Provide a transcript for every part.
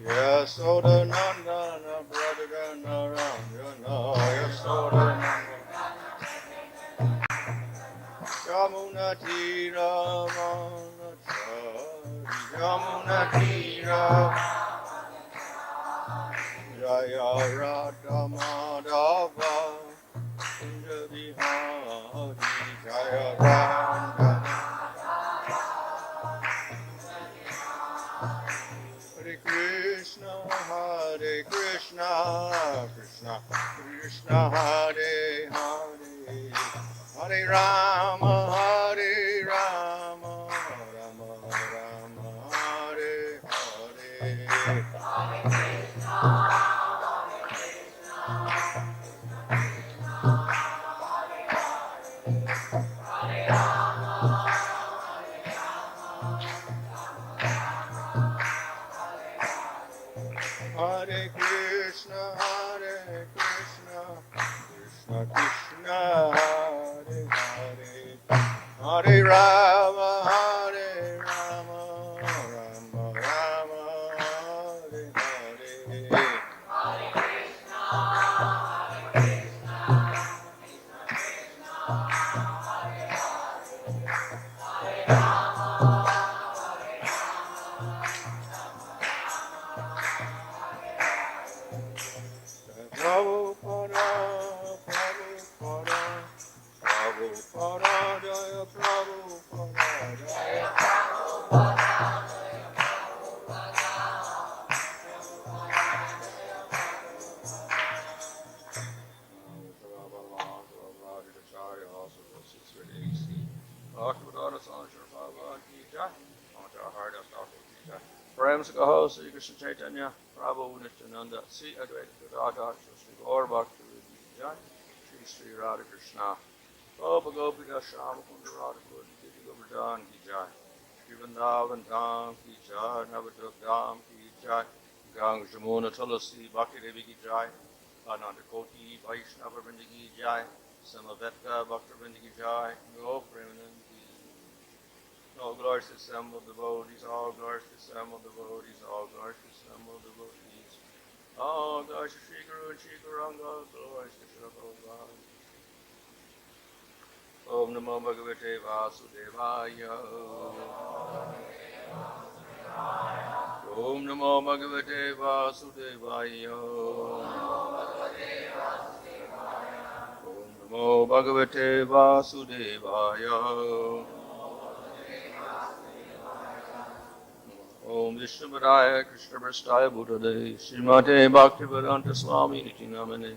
Yasoda Nandana Brother Narayana Yasoda Yamuna Tira Yamuna Tira Jaya Radha Madhava Kunja Vihari Jaya Radha Hare Krishna Krishna Krishna Hare Hare Hare Rama Hare Rama Rama Rama Hare Hare Hare Krishna Krishna Krishna Hare Hare Hare Rama Hare Rama Rama Rama Hare Hare Hare Krishna Prabhupada, Prabhupada, Prabhupada, Jaya Prabhupada, Jaya Prabhupada, Jaya Prabhupada. Prem Sakaho, Sri Krishna Chaitanya, Prabhu Nityananda, Sri Advaita Gadadhar, Sri Gaur Bhakti Jai, Sri Sri Radha Krishna, Gopa Gopika Shama Kunda Radha Kunda, Giti Govardhan Ki Jai, Sri Vrindavan Dham Ki Jai, Navadvip Dham Ki Jai, Gang Jamuna Tulasi Bhakti Devi Ki Jai, Ananda Koti Vaishnava Vrinda Ki Jai, Samavetka Bhakta Vrinda Ki Jai, Gop Premanand Ki all glories to assembled devotees, all glories to assembled devotees, all glories to assembled devotees. All glories to Shri Guru and Shri Gauranga, glories to Shri Bhagavan. Om Namo Bhagavate Vasudevaya. Om Namo Bhagavate Vasudevaya. Om Namo Bhagavate Vasudevaya. Om Vishnupadaya Krishna Prastaya Bhutade Srimate Bhaktivedanta Swami Niti Namane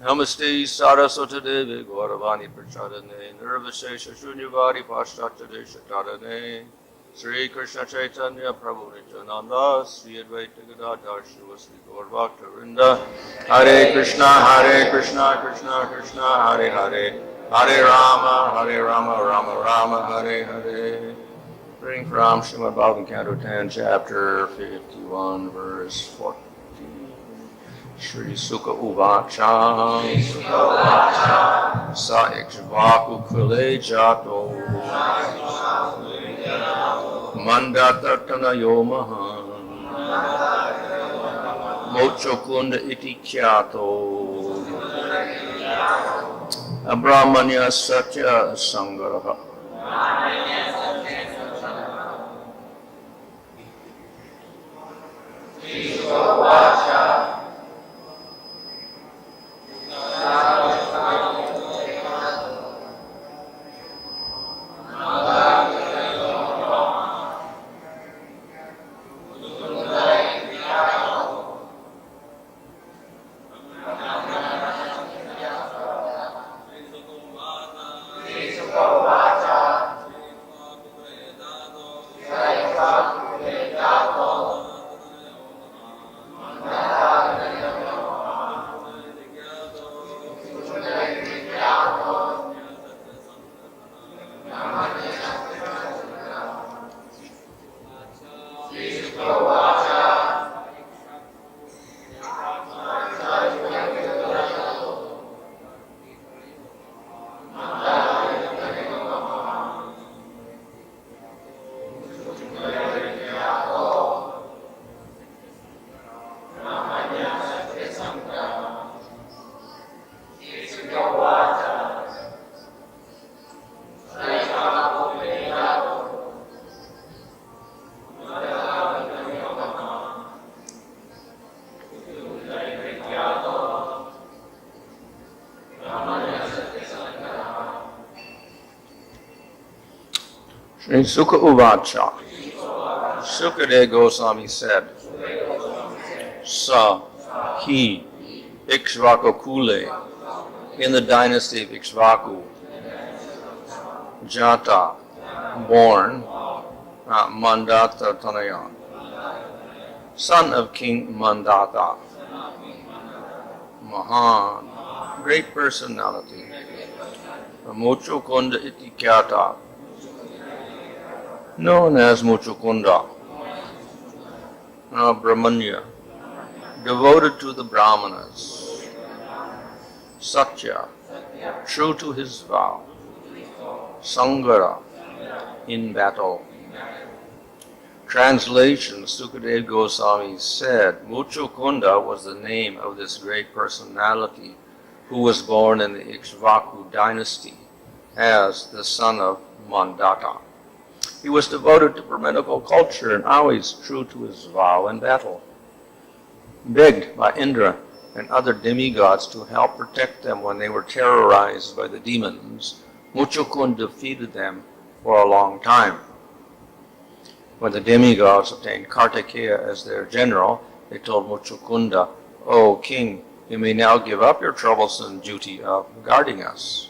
Namaste Saraswati Devi Gauravani Prachadane Nirvashesha Shunyavadi Pashtatya Deshatadane Sri Krishna Chaitanya Prabhu Nityananda Sri Advaita Gadadhar Shivasri Gaur Bhakta Vrinda Hare Krishna Krishna Krishna Hare Hare Hare Rama Rama Rama Hare Hare. Reading from Srimad Bhagavatam, Canto 10, Chapter 51, Verse 14. Shri Sukha Uvacha Sa Ikshvaku Kule Jato Mandatartana Yomahan Mochokunda Iti Kyato Abramanya Satya Sangaraha. Sri Sukha Uvacha. Sukadeva Goswami said, Sa, he, Ikshvaku Kule, in the dynasty of Ikshvaku, Jata, born, Mandata Tanaya, son of King Mandata, Mahan, great personality, Muchukunda Itikyata, known as Muchukunda, Brahmanya, devoted to the Brahmanas, Satya, true to his vow, Sangara, in battle. Translation, Sukadeva Goswami said, Muchukunda was the name of this great personality who was born in the Ikshvaku dynasty as the son of Mandata. He was devoted to Brahminical culture and always true to his vow in battle. Begged by Indra and other demigods to help protect them when they were terrorized by the demons, Muchukunda defeated them for a long time. When the demigods obtained Kartikeya as their general, they told Muchukunda, O king, you may now give up your troublesome duty of guarding us.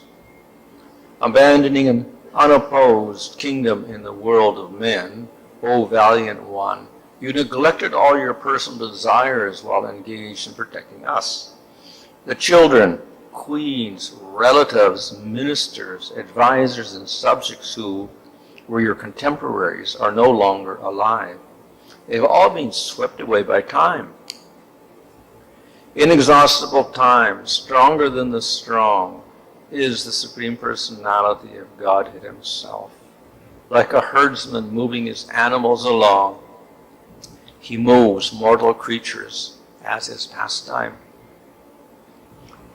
Abandoning an unopposed kingdom in the world of men, O valiant one, you neglected all your personal desires while engaged in protecting us. The children, queens, relatives, ministers, advisors, and subjects who were your contemporaries are no longer alive. They've all been swept away by time. Inexhaustible time, stronger than the strong, is the Supreme Personality of Godhead Himself. Like a herdsman moving his animals along, He moves mortal creatures as His pastime.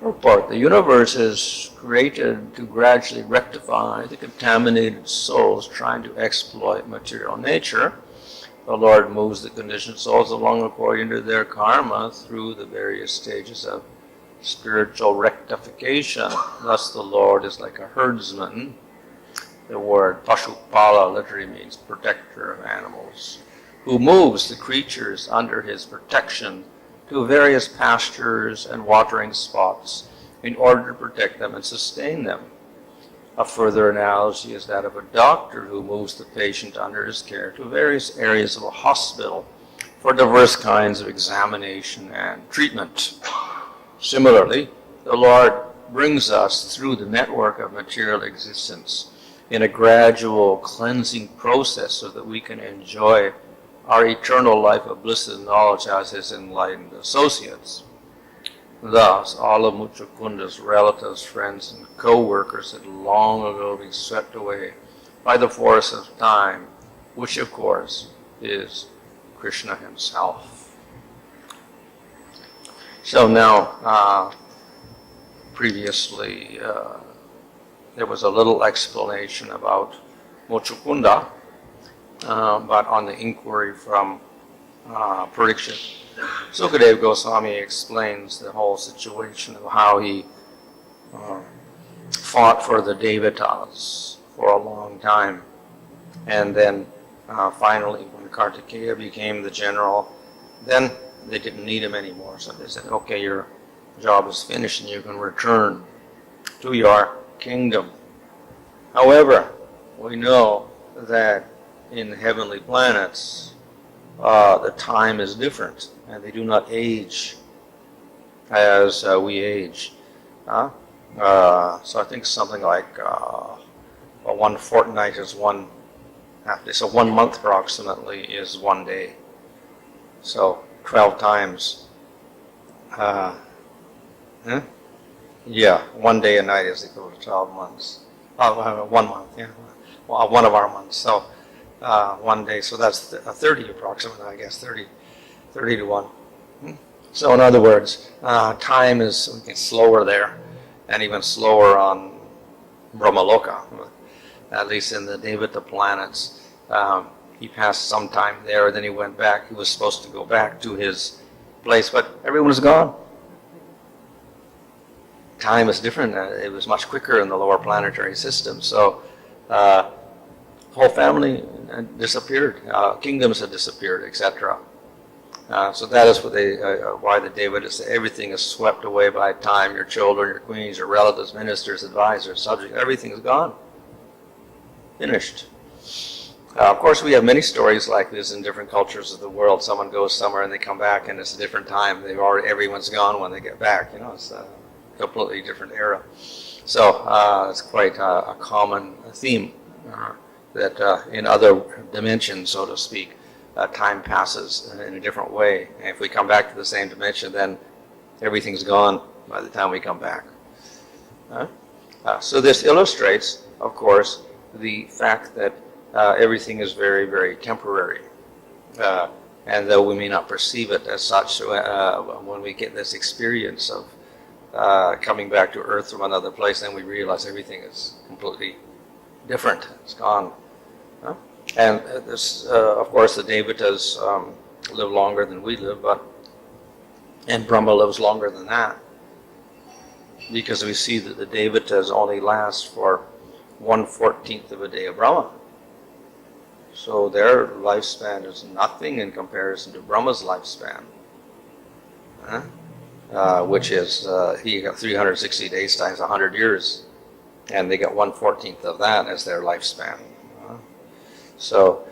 Purport: the universe is created to gradually rectify the contaminated souls trying to exploit material nature. The Lord moves the conditioned souls along according to their karma through the various stages of spiritual rectification. Thus the Lord is like a herdsman. The word Pashupala literally means protector of animals, who moves the creatures under his protection to various pastures and watering spots in order to protect them and sustain them. A further analogy is that of a doctor who moves the patient under his care to various areas of a hospital for diverse kinds of examination and treatment. Similarly, the Lord brings us through the network of material existence in a gradual cleansing process so that we can enjoy our eternal life of bliss and knowledge as His enlightened associates. Thus, all of Muchukunda's relatives, friends, and co-workers had long ago been swept away by the force of time, which of course is Krishna Himself. So now, previously, there was a little explanation about Muchukunda, but on the inquiry from Parikshit, Sukadeva Goswami explains the whole situation of how he fought for the Devatas for a long time. And then finally, when Kartikeya became the general, then they didn't need him anymore. So they said, okay, your job is finished and you can return to your kingdom. However, we know that in heavenly planets, the time is different, and they do not age as we age. So I think something like one fortnight is one half day. So 1 month approximately is 1 day. So 12 times. Yeah, 1 day a night is equal to 12 months. 1 month, yeah. Well, one of our months. So 1 day, so that's 30 approximately, I guess, 30 to 1. So in other words, time is slower there, and even slower on Brahmaloka, at least in the Devata planets. He passed some time there, then he went back. He was supposed to go back to his place, but everyone was gone. Time is different. It was much quicker in the lower planetary system. So whole family disappeared, kingdoms had disappeared, etc. So that is what why the Devata say everything is swept away by time. Your children, your queens, your relatives, ministers, advisors, subjects, everything is gone. Finished. Of course, we have many stories like this in different cultures of the world. Someone goes somewhere and they come back and it's a different time. Everyone's gone when they get back. It's a completely different era. So it's quite a common theme that in other dimensions, so to speak, time passes in a different way. And if we come back to the same dimension, then everything's gone by the time we come back. So this illustrates, of course, the fact that everything is very, very temporary. And though we may not perceive it as such, when we get this experience of coming back to Earth from another place, then we realize everything is completely different. It's gone. And this, of course, the Devatas live longer than we live, and Brahma lives longer than that, because we see that the Devatas only last for 1/14 of a day of Brahma. So their lifespan is nothing in comparison to Brahma's lifespan, which is, he got 360 days times 100 years, and they got 1/14 of that as their lifespan. So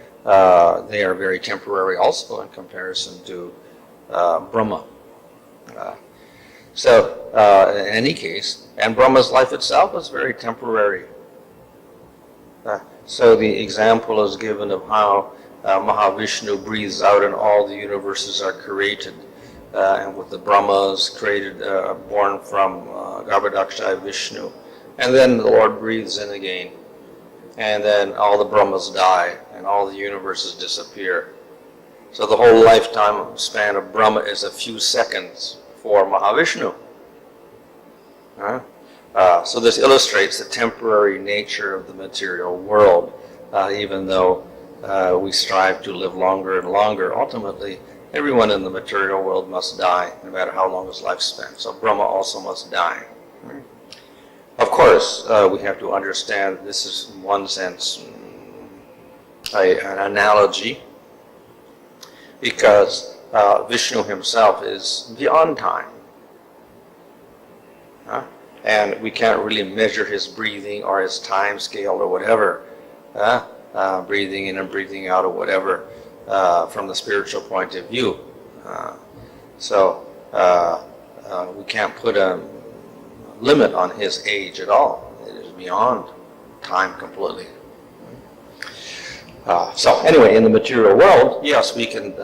they are very temporary also in comparison to Brahma. In any case, and Brahma's life itself is very temporary. So the example is given of how Mahavishnu breathes out and all the universes are created, and with the Brahmas created, born from Garbhodaksha Vishnu. And then the Lord breathes in again. And then all the Brahmas die and all the universes disappear. So the whole lifetime span of Brahma is a few seconds for Mahavishnu. So this illustrates the temporary nature of the material world. Even though we strive to live longer and longer, ultimately everyone in the material world must die, no matter how long his lifespan. So Brahma also must die. Of course, we have to understand this is, in one sense, an analogy, because Vishnu himself is beyond time. And we can't really measure his breathing or his time scale or whatever, breathing in and breathing out or whatever, from the spiritual point of view. So we can't put a limit on his age at all. It is beyond time completely. So anyway, in the material world, yes, we can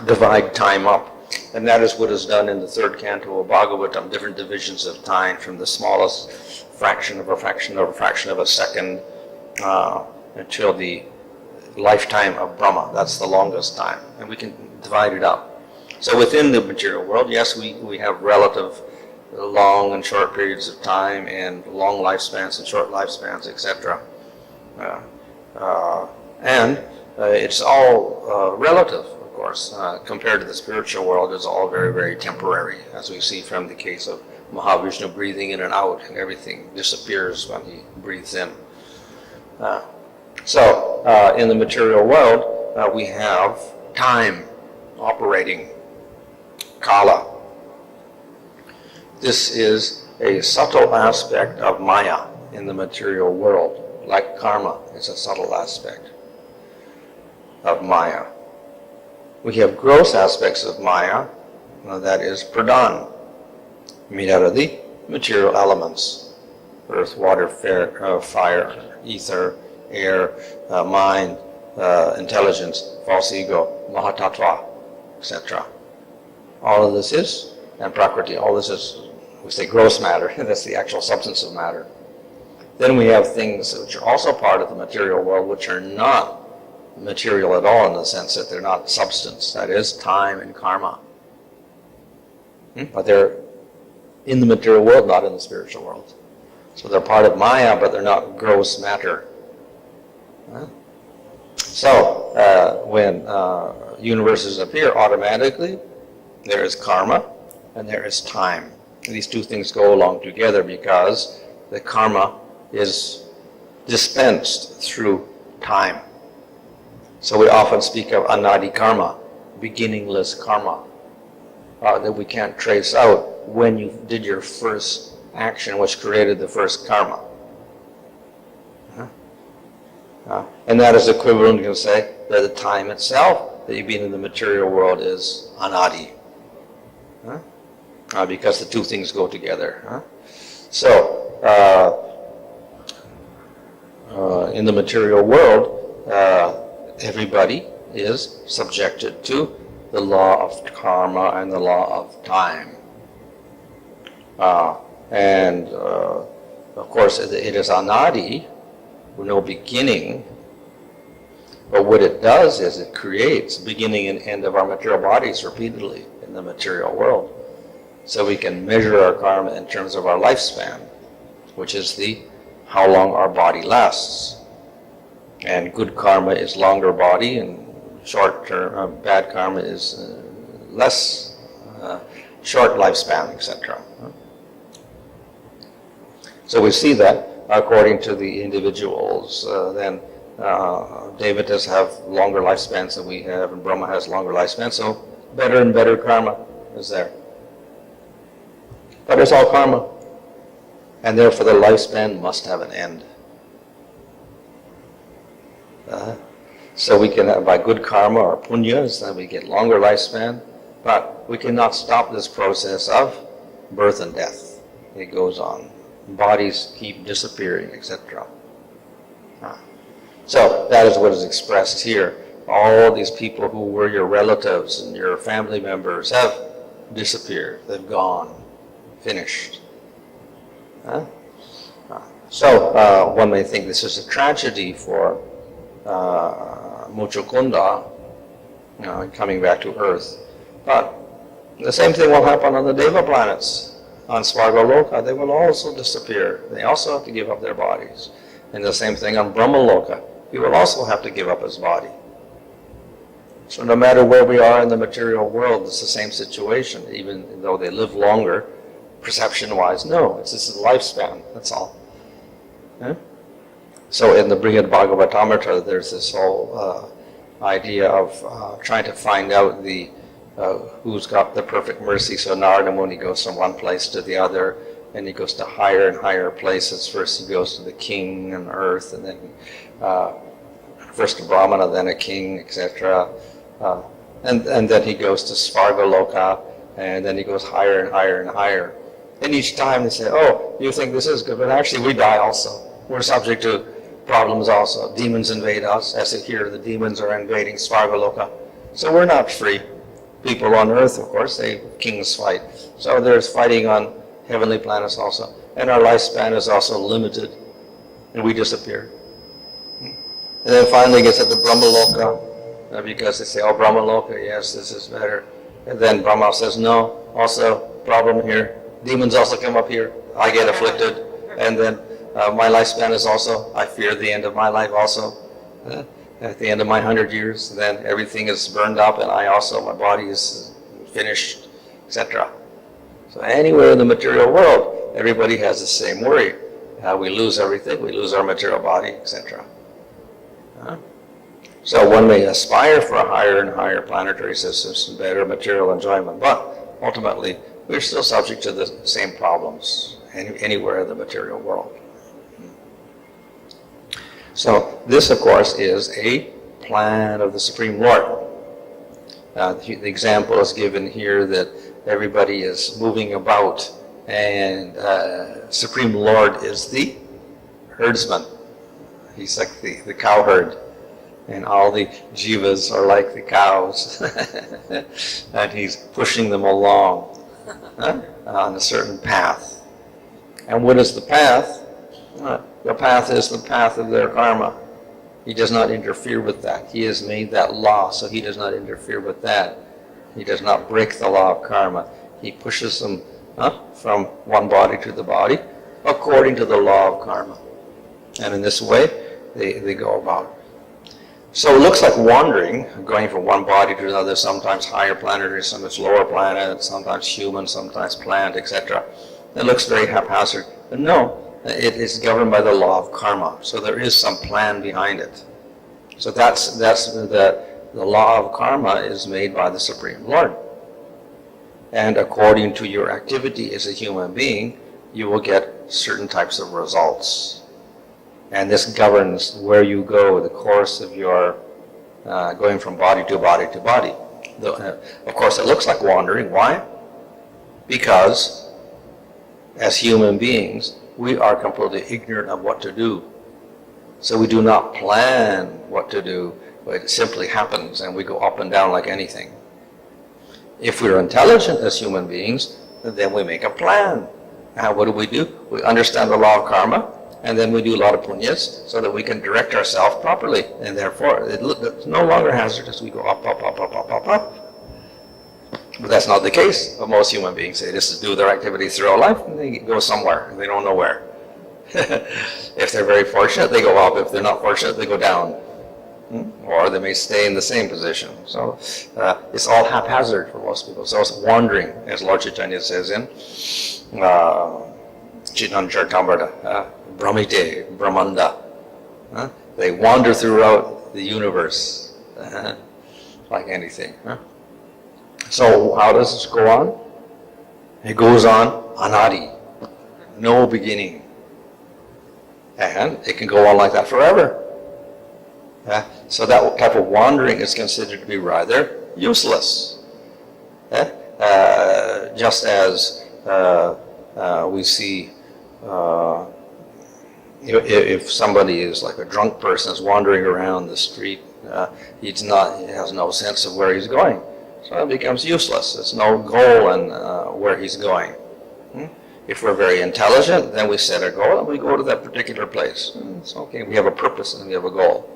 divide time up. And that is what is done in the third canto of Bhagavatam, different divisions of time, from the smallest fraction of a fraction of a fraction of a second until the lifetime of Brahma. That's the longest time. And we can divide it up. So within the material world, yes, we have relative long and short periods of time, and long lifespans and short lifespans, etc. And it's all relative. Of course, compared to the spiritual world, it's all very, very temporary, as we see from the case of Mahavishnu breathing in and out, and everything disappears when he breathes in. So in the material world, we have time operating, kala. This is a subtle aspect of Maya in the material world, like karma. It's a subtle aspect of Maya. We have gross aspects of Maya, that is pradhan, made out of the material elements: earth, water, fire, ether, air, mind, intelligence, false ego, mahatattva, etc. All of this is, and prakriti, all this is, we say gross matter, that's the actual substance of matter. Then we have things which are also part of the material world, which are not material at all, in the sense that they're not substance. That is time and karma. But they're in the material world, not in the spiritual world. So they're part of Maya, but they're not gross matter. So when universes appear, automatically there is karma and there is time. And these two things go along together, because the karma is dispensed through time. So we often speak of anadi karma, beginningless karma, that we can't trace out when you did your first action which created the first karma. And that is equivalent, you can say, that the time itself that you've been in the material world is anadi. Because the two things go together. So, in the material world, everybody is subjected to the law of karma and the law of time. And of course, it is anadi, with no beginning. But what it does is it creates beginning and end of our material bodies repeatedly in the material world. So we can measure our karma in terms of our lifespan, which is how long our body lasts. And good karma is longer body, and bad karma is less short lifespan, etc. So we see that according to the individuals, then Devatas have longer lifespans than we have, and Brahma has longer lifespans, so better and better karma is there. But it's all karma, and therefore the lifespan must have an end. So we can, by good karma or punyas, then we get longer lifespan, but we cannot stop this process of birth and death. It goes on. Bodies keep disappearing, etc. So that is what is expressed here. All these people who were your relatives and your family members have disappeared. They've gone. Finished. So one may think this is a tragedy for Muchukunda, coming back to Earth. But the same thing will happen on the Deva planets. On Svargaloka, they will also disappear. They also have to give up their bodies. And the same thing on Brahmaloka. He will also have to give up his body. So no matter where we are in the material world, it's the same situation. Even though they live longer, perception-wise, no, it's just a lifespan, that's all. So in the Brihad Bhagavatamrita, there's this whole idea of trying to find out who's got the perfect mercy. So Narada Muni goes from one place to the other, and he goes to higher and higher places. First he goes to the king and earth, and then first a Brahmana, then a king, etc. And then he goes to Svargaloka, and then he goes higher and higher and higher. And each time they say, oh, you think this is good, but actually we die also. We're subject to problems also. Demons invade us. As here, the demons are invading Svargaloka. So we're not free. People on earth, of course, kings fight. So there's fighting on heavenly planets also. And our lifespan is also limited. And we disappear. And then finally it gets at the Brahmaloka, because they say, oh, Brahmaloka, yes, this is better. And then Brahma says, no, also problem here. Demons also come up here. I get afflicted. And then my lifespan is also, I fear the end of my life also. At the end of my 100 years, then everything is burned up, and I also, my body is finished, etc. So anywhere in the material world, everybody has the same worry. We lose everything, we lose our material body, etc. So one may aspire for a higher and higher planetary systems and better material enjoyment, but ultimately we're still subject to the same problems anywhere in the material world. So this, of course, is a plan of the Supreme Lord. The example is given here that everybody is moving about, and Supreme Lord is the herdsman. He's like the cow herd, and all the jivas are like the cows, and he's pushing them along on a certain path. And what is the path? The path is the path of their karma. He does not interfere with that. He has made that law, so he does not interfere with that. He does not break the law of karma. He pushes them from one body to the body according to the law of karma. And in this way, they go about. So it looks like wandering, going from one body to another, sometimes higher planetary, sometimes lower planet, sometimes human, sometimes plant, etc. It looks very haphazard. But no, It is governed by the law of karma. So there is some plan behind it. So that's the law of karma is made by the Supreme Lord. And according to your activity as a human being, you will get certain types of results. And this governs where you go, the course of your going from body to body to body. Of course, it looks like wandering. Why? Because as human beings, we are completely ignorant of what to do. So we do not plan what to do, but it simply happens and we go up and down like anything. If we're intelligent as human beings, then we make a plan. Now what do? We understand the law of karma, and then we do a lot of punyas so that we can direct ourselves properly. And therefore, it's no longer hazardous. We go up, up, up, up, up, up, up. But that's not the case of most human beings. They just do their activities throughout life, and they go somewhere, and they don't know where. If they're very fortunate, they go up. If they're not fortunate, they go down. Or they may stay in the same position. So it's all haphazard for most people. So it's wandering, as Lord Chaitanya says in Chitan Charitamrita, Brahmite, Brahmanda. They wander throughout the universe like anything. So how does this go on? It goes on anadi, no beginning. And it can go on like that forever. So that type of wandering is considered to be rather useless. Just as we see if somebody is like a drunk person is wandering around the street, he has no sense of where he's going. So it becomes useless. There's no goal in where he's going. If we're very intelligent, then we set a goal and we go to that particular place. It's okay, we have a purpose and we have a goal.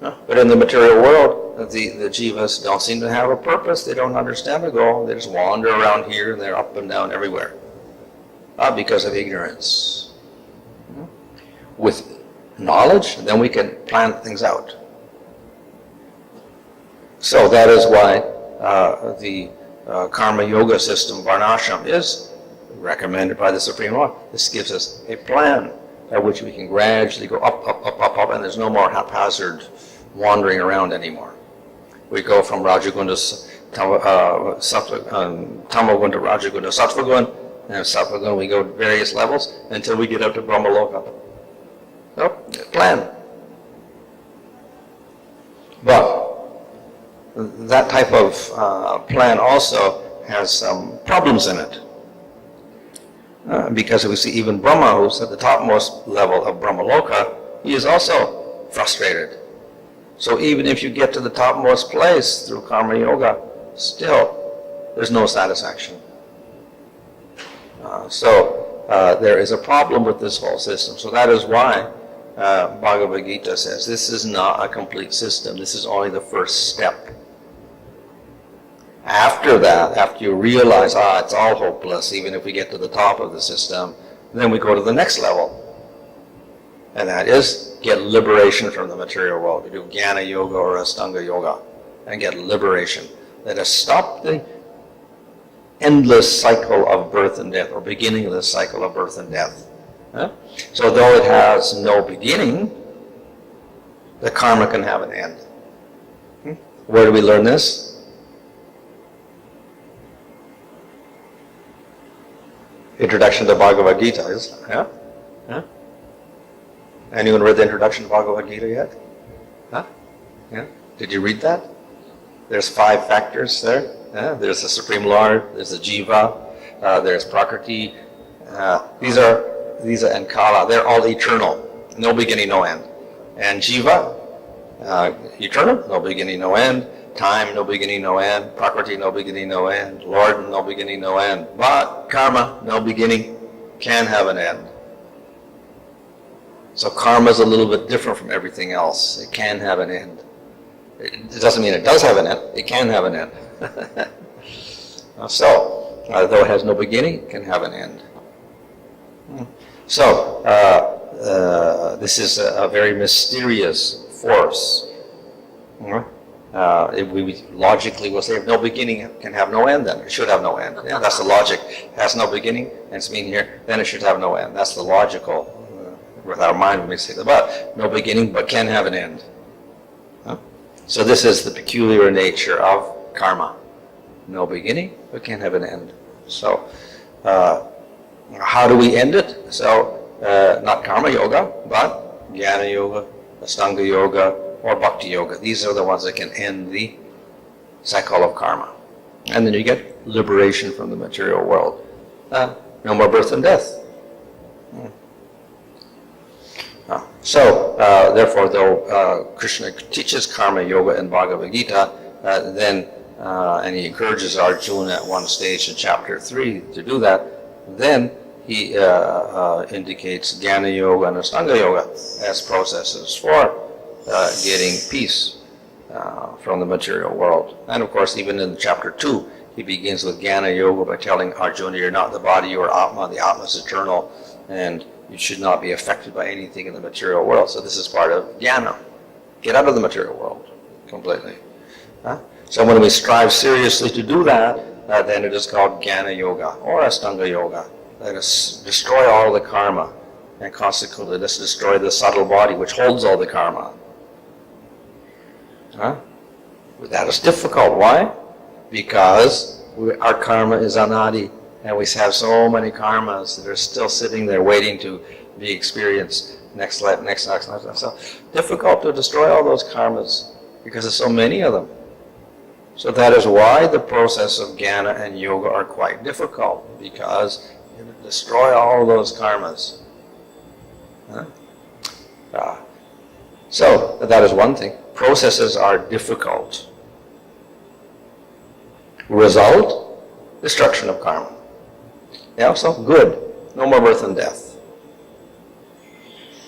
But in the material world, the jivas don't seem to have a purpose. They don't understand the goal. They just wander around here and they're up and down everywhere because of ignorance. With knowledge, then we can plan things out. So that is why the karma yoga system, varnashram, is recommended by the Supreme Lord. This gives us a plan by which we can gradually go up, up, up, up, up, and there's no more haphazard wandering around anymore. We go from Rajaguna, Tamagun to Rajaguna, Sattvagun, and Sattvagun we go to various levels until we get up to Brahmaloka. So, plan. But that type of plan also has some problems in it. Because we see even Brahma, who's at the topmost level of Brahmaloka, he is also frustrated. So even if you get to the topmost place through karma yoga, still there's no satisfaction. So there is a problem with this whole system. So that is why Bhagavad Gita says this is not a complete system. This is only the first step. After that, after you realize, it's all hopeless, even if we get to the top of the system, then we go to the next level. And that is get liberation from the material world. We do Jnana Yoga or Astanga Yoga and get liberation. Let us stop the endless cycle of birth and death, or beginningless cycle of birth and death. So though it has no beginning, the karma can have an end. Where do we learn this? Introduction to Bhagavad Gita, is it? Yeah? Anyone read the introduction to Bhagavad Gita yet? Yeah? Did you read that? There's 5 factors there. There's the Supreme Lord, there's the Jiva, there's Prakriti. These are and Kala. They're all eternal, no beginning, no end. And Jiva, eternal, no beginning, no end. Time, no beginning, no end. Prakriti, no beginning, no end. Lord, no beginning, no end. But karma, no beginning, can have an end. So karma is a little bit different from everything else. It can have an end. It doesn't mean it does have an end. It can have an end. So, though it has no beginning, it can have an end. So, this is a very mysterious force. We logically will say if no beginning can have no end, then it should have no end. Yeah, that's the logic. It has no beginning, and it's meaning here, then it should have no end. That's the logical. With our mind, we may say that, but no beginning, but can have an end. Huh? So this is the peculiar nature of karma. No beginning, but can have an end. So how do we end it? So not karma yoga, but jnana yoga, astanga yoga, or bhakti yoga. These are the ones that can end the cycle of karma. And then you get liberation from the material world. No more birth and death. Therefore, though Krishna teaches karma yoga in Bhagavad Gita, and he encourages Arjuna at one stage in chapter 3 to do that, then he indicates jnana yoga and astanga yoga as processes for getting peace from the material world. And of course, even in chapter 2, he begins with jnana yoga by telling Arjuna, you're not the body, you're Atma, the Atma is eternal, and you should not be affected by anything in the material world. So this is part of jnana. Get out of the material world completely. So when we strive seriously to do that, then it is called jnana yoga or astanga yoga. Let us destroy all the karma, and consequently let's destroy the subtle body which holds all the karma. That is difficult. Why? Because our karma is anadi. And we have so many karmas that are still sitting there waiting to be experienced next life. So difficult to destroy all those karmas because there's so many of them. So that is why the process of jnana and yoga are quite difficult, because you destroy all those karmas. So that is one thing. Processes are difficult. Result, destruction of karma. Yeah, so good. No more birth and death.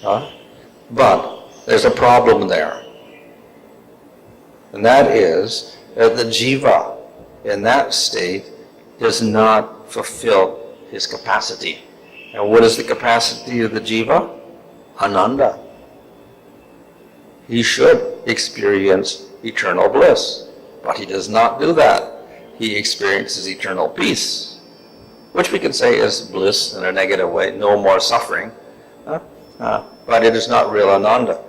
But there's a problem there. And that is that the jiva in that state does not fulfill his capacity. And what is the capacity of the jiva? Ananda. He should experience eternal bliss. But he does not do that. He experiences eternal peace, which we can say is bliss in a negative way, no more suffering. But it is not real ananda.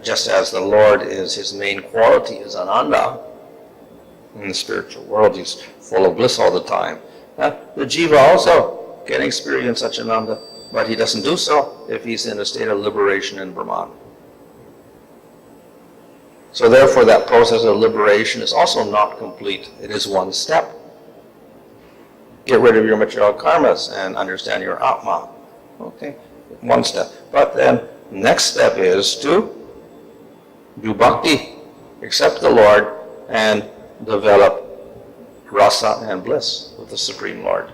Just as the Lord is, his main quality is ananda. In the spiritual world, he's full of bliss all the time. The jiva also can experience such ananda, but he doesn't do so if he's in a state of liberation in Brahman. So therefore, that process of liberation is also not complete. It is one step. Get rid of your material karmas and understand your Atma. Okay, one step. But then, next step is to do bhakti, accept the Lord, and develop rasa and bliss with the Supreme Lord.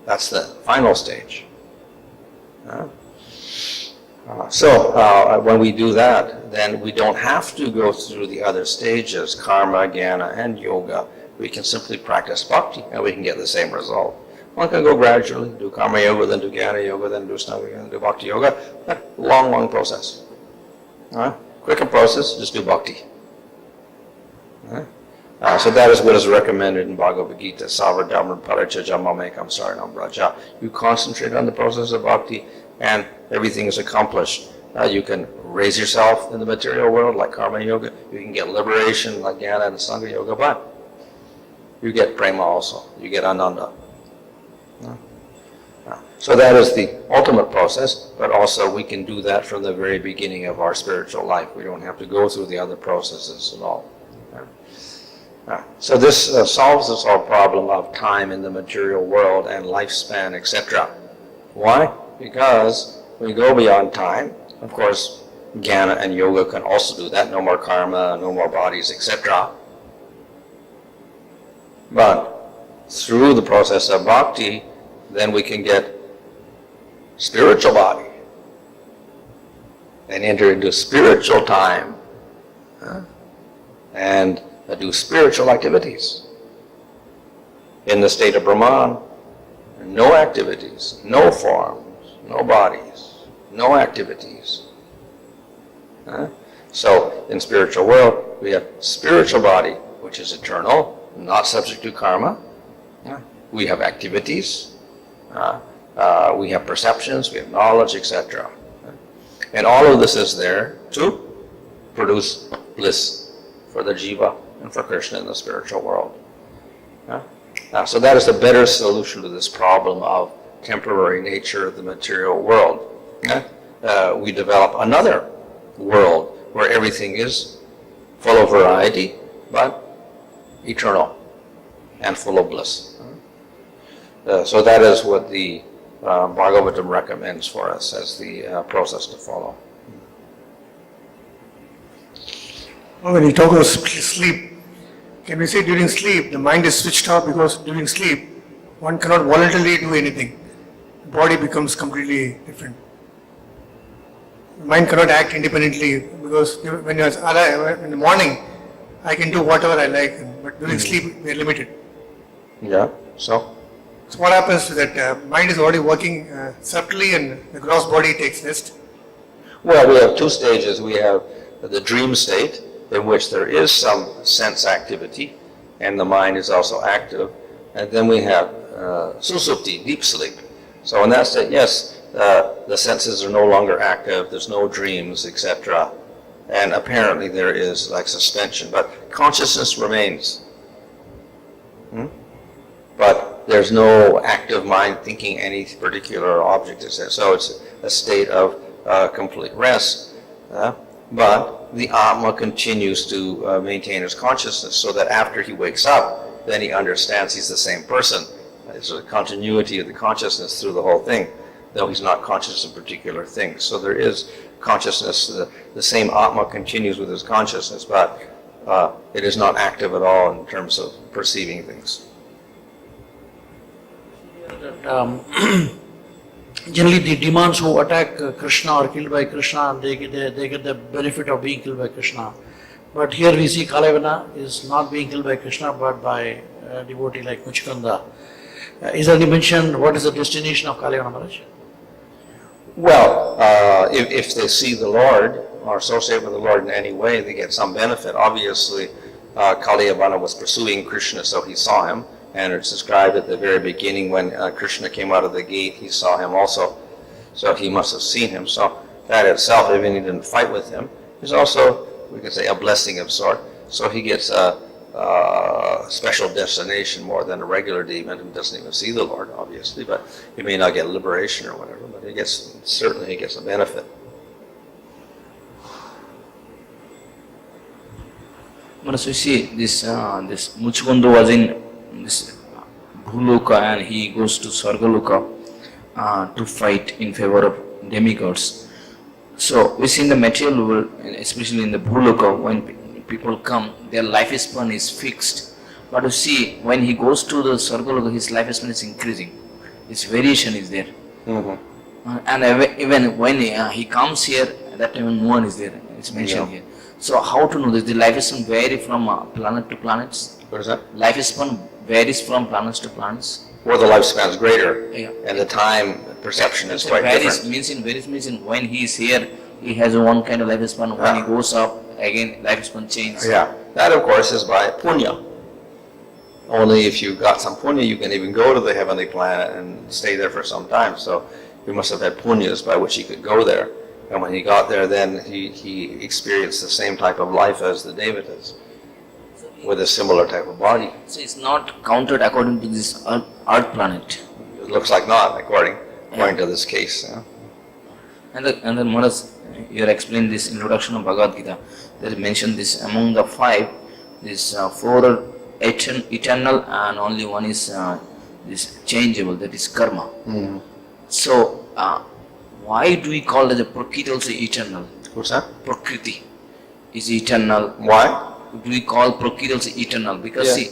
That's the final stage. When we do that, then we don't have to go through the other stages, karma, jnana, and yoga. We can simply practice bhakti, and we can get the same result. One can go gradually, do karma yoga, then do jnana yoga, then do astanga yoga, then do bhakti yoga. Long, long process. Quicker process, just do bhakti. So that is what is recommended in Bhagavad Gita, Savardhamma Parichaja Mamekam Saranam Braja. You concentrate on the process of bhakti, and everything is accomplished. You can raise yourself in the material world like karma yoga. You can get liberation like jnana and astanga yoga, but you get prema also. You get ananda. So that is the ultimate process, but also we can do that from the very beginning of our spiritual life. We don't have to go through the other processes at all. So this solves this whole problem of time in the material world and lifespan, etc. Why? Because when you go beyond time, of course, jnana and yoga can also do that. No more karma, no more bodies, etc. But through the process of bhakti, then we can get spiritual body and enter into spiritual time and do spiritual activities. In the state of Brahman, no activities, no forms, no bodies, no activities. So in spiritual world, we have spiritual body, which is eternal, not subject to karma. We have activities, we have perceptions, we have knowledge, etc. And all of this is there to produce bliss for the jiva and for Krishna in the spiritual world. So that is the better solution to this problem of temporary nature of the material world. We develop another world where everything is full of variety, but eternal and full of bliss. So that is what the Bhagavatam recommends for us as the process to follow. When you talk about sleep, can we say during sleep the mind is switched off, because during sleep one cannot voluntarily do anything. The body becomes completely different. The mind cannot act independently, because when you're alive in the morning, I can do whatever I like, but during sleep we are limited. Yeah, so what happens to that? Mind is already working subtly and the gross body takes rest. well, we have two stages. We have the dream state, in which there is some sense activity, and the mind is also active. And then we have susupti, deep sleep. So in that state, yes, the senses are no longer active, there's no dreams, etc. And apparently there is like suspension, but consciousness remains. But there's no active mind thinking any particular object is there. So it's a state of complete rest. But the Atma continues to maintain his consciousness, so that after he wakes up, then he understands he's the same person. There's a continuity of the consciousness through the whole thing, though he's not conscious of particular things. So there is consciousness, the same Atma continues with his consciousness, but it is not active at all in terms of perceiving things. Generally the demons who attack Krishna are killed by Krishna, they get the benefit of being killed by Krishna. But here we see Kalayavana is not being killed by Krishna but by a devotee like Muchikanda. Is there any mention what is the destination of Kalayavana Maharaj? Well, if they see the Lord or associate with the Lord in any way, they get some benefit. Obviously, Kalayavana was pursuing Krishna, so he saw him. And it's described at the very beginning when Krishna came out of the gate, he saw him also. So he must have seen him. So that itself, even he didn't fight with him, is also, we could say, a blessing of sort. So he gets a special destination more than a regular demon who doesn't even see the Lord, obviously. But he may not get liberation or whatever, but certainly he gets a benefit. Maharaj, we see this Muchikanda was in this Bhuloka and he goes to Sargaloka to fight in favor of demigods. So we see in the material world, especially in the Bhuloka, when people come, their lifespan is fixed. But you see, when he goes to the Sargaloka, his lifespan is increasing. His variation is there. And even when he comes here, at that time no one is there. It's mentioned here. So how to know this? The lifespan vary from planet to planets? What is that? Lifespan varies from planets to planets. Where the lifespan is greater, Yeah. and the time perception is So quite varies different. means in when he is here, he has one kind of lifespan. When he goes up, again lifespan changes. Yeah, that of course is by punya. Only if you've got some punya, you can even go to the heavenly planet and stay there for some time. So he must have had punyas by which he could go there. And when he got there, then he experienced the same type of life as the Devatas, with a similar type of body. So it's not counted according to this Earth planet. It looks like not, according to this case. Yeah. And then Maharaj, you explained this introduction of Bhagavad Gita. There is mentioned this among the five, this four are eternal and only one is this changeable, that is karma. So why do we call it the Prakriti also eternal? What's that? Prakriti is eternal. Why? Do we call Prakriti also eternal? Because see,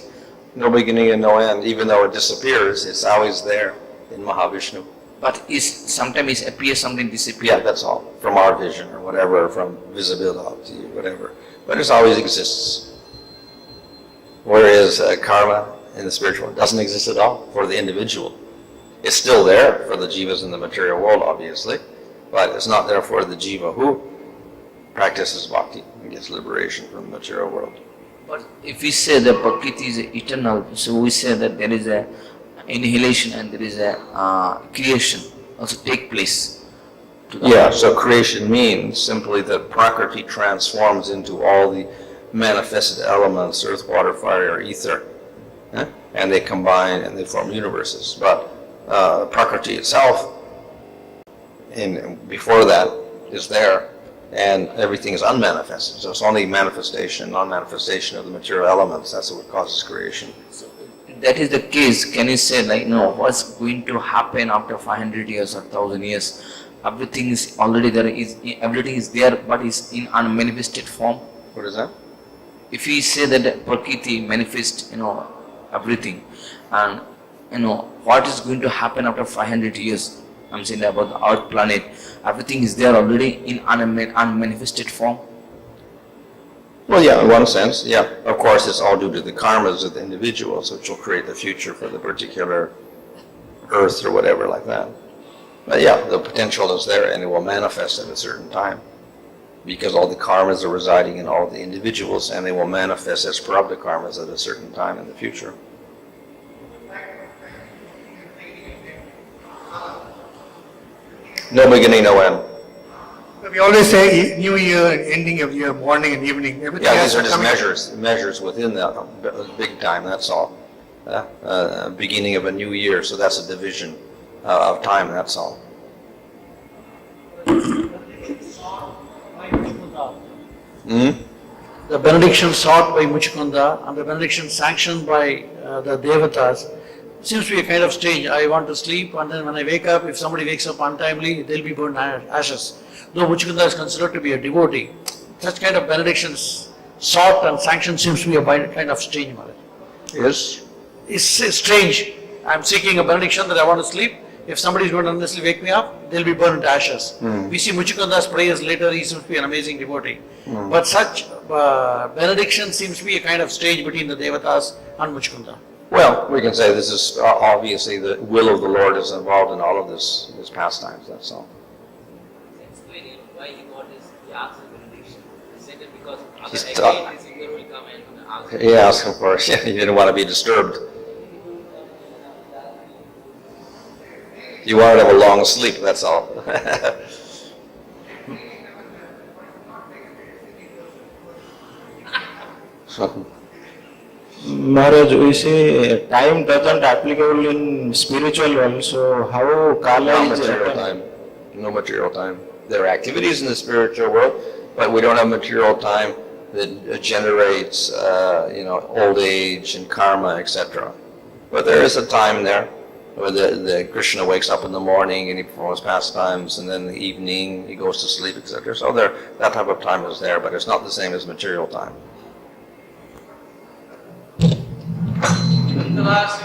No beginning and no end. Even though it disappears, it's always there in Mahavishnu. but sometimes it appears, sometimes disappears. Yeah, that's all. From our vision or whatever, from visibility, whatever. But it always exists. Whereas karma in the spiritual world doesn't exist at all for the individual. It's still there for the jivas in the material world, obviously, but it's not there for the jiva who practices bhakti and gets liberation from the material world. But if we say that Prakriti is eternal, so we say that there is a inhalation and there is a creation also take place. Yeah, so creation means simply that Prakriti transforms into all the manifested elements, earth, water, fire, or ether, and they combine and they form universes. But Prakriti itself, before that, is there, and everything is unmanifested. So it's only manifestation, non-manifestation of the material elements. That's what causes creation. So if that is the case, can you say like, no, what's going to happen after 500 years or 1000 years? Everything is already there, everything is there, but is in unmanifested form. What is that? If we say that Prakriti manifests, everything, and what is going to happen after 500 years? I'm saying about the Earth planet, everything is there already in unmanifested form. Well, yeah, in one sense, yeah. Of course, it's all due to the karmas of the individuals, which will create the future for the particular earth or whatever like that. But yeah, the potential is there and it will manifest at a certain time because all the karmas are residing in all the individuals and they will manifest as prarabdha karmas at a certain time in the future. No beginning, no end. We always say New Year and ending of year, morning and evening. Everything Yeah, has these are to just come in. measures within the big time, that's all. Beginning of a new year, so that's a division of time, that's all. The benediction sought by Muchukunda and the benediction sanctioned by the Devatas seems to be a kind of strange. I want to sleep and then when I wake up, if somebody wakes up untimely, they'll be burned ashes. Though Muchukunda is considered to be a devotee, such kind of benedictions sought and sanctioned seems to be a kind of strange matter. Yes? It's strange. I'm seeking a benediction that I want to sleep. If somebody is going to unnecessarily wake me up, they'll be burned to ashes. We see Muchukunda's prayers later, he seems to be an amazing devotee. But such benediction seems to be a kind of strange between the Devatas and Muchukunda. Well, we can say this is obviously the will of the Lord is involved in all of this pastimes, that's all. Explaining why he got his, he asked his benediction. He said it because He's again the singer will come and ask him. Yes, of course, yeah, you didn't want to be disturbed. You wanted to have a long sleep, that's all. Maharaj, we say time doesn't applicable in spiritual world, so how Kala No is material time. No material time. There are activities in the spiritual world, but we don't have material time that generates, old age and karma, etc. But there is a time there where the Krishna wakes up in the morning and he performs pastimes, and then in the evening he goes to sleep, etc. So that type of time is there, but it's not the same as material time. The last